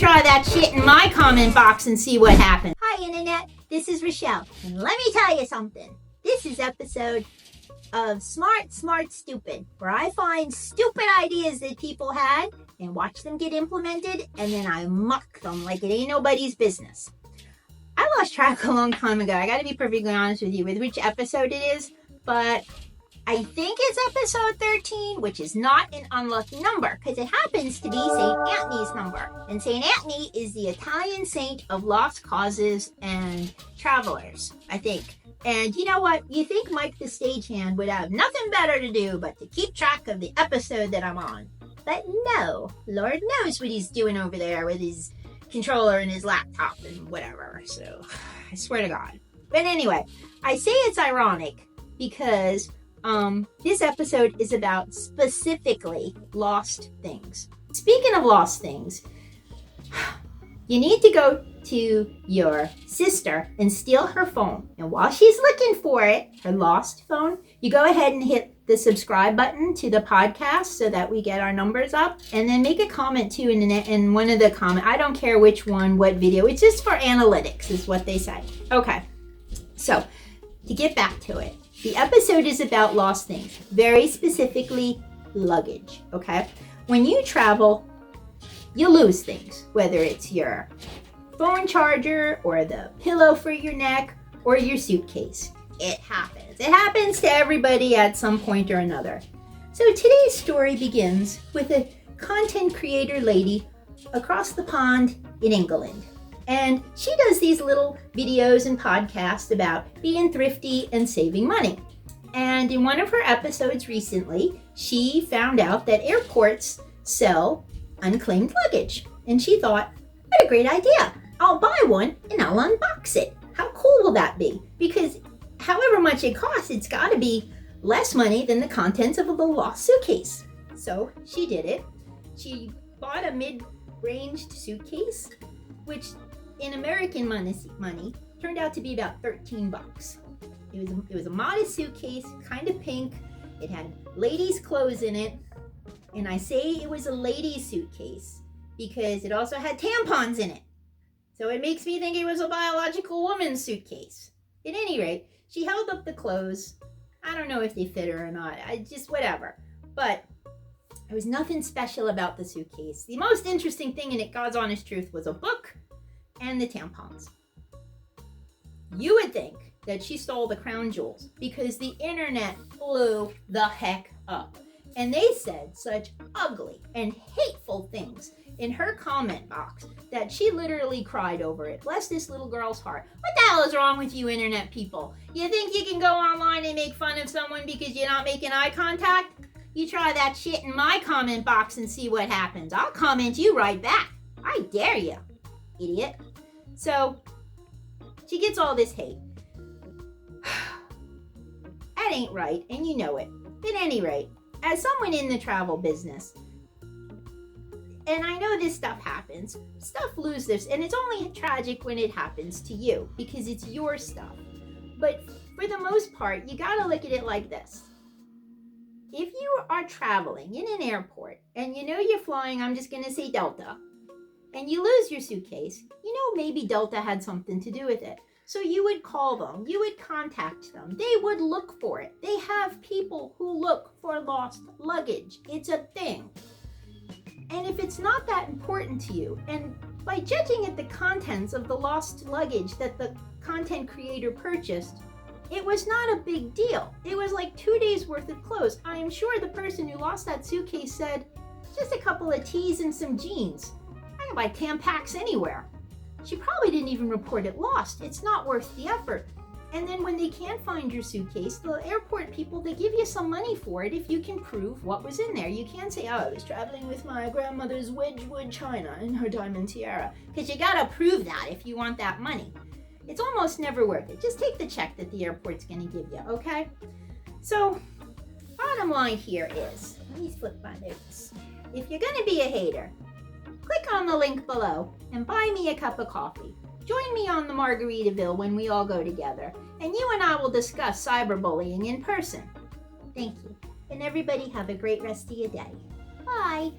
Try that shit in my comment box and see what happens. Hi, Internet. This is Rochelle. And let me tell you something. This is episode of Smart, Stupid, where I find stupid ideas that people had and watch them get implemented, and then I muck them like it ain't nobody's business. I lost track a long time ago. I gotta be perfectly honest with you with which episode it is, but I think it's episode 13, which is not an unlucky number, because it happens to be St. Anthony's number. And St. Anthony is the Italian saint of lost causes and travelers, I think. And you know what? You think Mike the stagehand would have nothing better to do but to keep track of the episode that I'm on. But no, Lord knows what he's doing over there with his controller and his laptop and whatever. So, I swear to God. But anyway, I say it's ironic because this episode is about specifically lost things. Speaking of lost things, you need to go to your sister and steal her phone. And while she's looking for it, her lost phone, you go ahead and hit the subscribe button to the podcast so that we get our numbers up. And then make a comment too in one of the comments. I don't care which one, what video. It's just for analytics is what they say. Okay, so to get back to it. The episode is about lost things, very specifically luggage, okay? When you travel, you lose things, whether it's your phone charger or the pillow for your neck or your suitcase. It happens. It happens to everybody at some point or another. So today's story begins with a content creator lady across the pond in England. And she does these little videos and podcasts about being thrifty and saving money. And in one of her episodes recently, she found out that airports sell unclaimed luggage. And she thought, what a great idea. I'll buy one and I'll unbox it. How cool will that be? Because however much it costs, it's got to be less money than the contents of a little lost suitcase. So she did it. She bought a mid-ranged suitcase, which in American money turned out to be about 13 bucks. It was a modest suitcase, kind of pink. It had ladies' clothes in it. And I say it was a ladies' suitcase because it also had tampons in it. So it makes me think it was a biological woman's suitcase. At any rate, she held up the clothes. I don't know if they fit her or not. Whatever. But there was nothing special about the suitcase. The most interesting thing in it, God's honest truth, was a book and the tampons. You would think that she stole the crown jewels because the internet blew the heck up. And they said such ugly and hateful things in her comment box that she literally cried over it. Bless this little girl's heart. What the hell is wrong with you internet people? You think you can go online and make fun of someone because you're not making eye contact? You try that shit in my comment box and see what happens. I'll comment you right back. I dare you, idiot. So, she gets all this hate. That ain't right, and you know it. At any rate, as someone in the travel business, and I know this stuff happens, stuff loses, and it's only tragic when it happens to you, because it's your stuff. But for the most part, you gotta look at it like this. If you are traveling in an airport, and you know you're flying, I'm just gonna say Delta, and you lose your suitcase, you know maybe Delta had something to do with it. So you would call them, you would contact them, they would look for it. They have people who look for lost luggage. It's a thing. And if it's not that important to you, and by judging at the contents of the lost luggage that the content creator purchased, it was not a big deal. It was like 2 days worth of clothes. I am sure the person who lost that suitcase said, just a couple of tees and some jeans. I can buy Tampax anywhere. She probably didn't even report it lost. It's not worth the effort. And then when they can't find your suitcase, the airport people, they give you some money for it if you can prove what was in there. You can't say, oh, I was traveling with my grandmother's Wedgwood china and her diamond tiara. Because you gotta prove that if you want that money. It's almost never worth it. Just take the check that the airport's gonna give you, okay? So, bottom line here is, let me flip my notes. If you're gonna be a hater, click on the link below and buy me a cup of coffee. Join me on the Margaritaville when we all go together, and you and I will discuss cyberbullying in person. Thank you, and everybody have a great rest of your day. Bye.